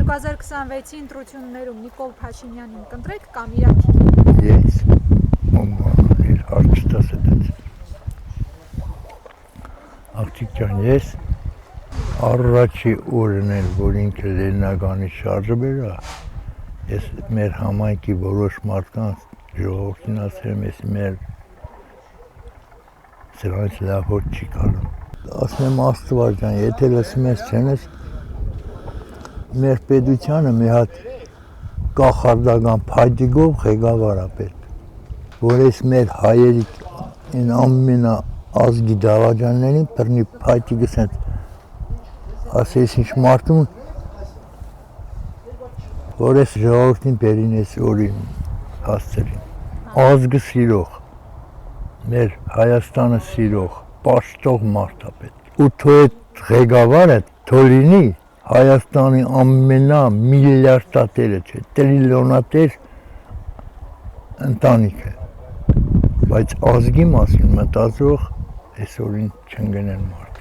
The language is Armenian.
2026-ի ընտրություններում Նիկոլ Փաշինյանին կընտրեք կամ Իրաքին։ Ես հարց չտաս այդպես։ Աղջիկ ջան, ես առաջի օրն էլ, որ ինքը Լենինականի շարժը բերա, ես մեր համայնքի որոշ մարդկանց ժողովրդին ասել եմ, ես մեր սրանից լավ հոտ չի կանում։ Ասում եմ Աստված ջան, եթե լսում ես չեն ես, մեր պետությանը մի հատ կախարդական փայտիկով ղեկավար է պետք, որ ես մեր հայերի այն ամենաազգի դավաճաններին բռնի փայտիկը սենց ասես ինչ մարդուն, որ ես ժողովրդին բերին ես օրին հասցրին, ազգը սիրող, մեր Հայաստանը սիրող, պաշտող մարդ է պետք, ու թո այդ ղեկավարը թո լինի Հայաստանի ամենամիլիարդատերը չէ, տրիլիոնատեր ընտանիքը, բայց ազգի մասին մտածող այսօրին չընկնել մարդ։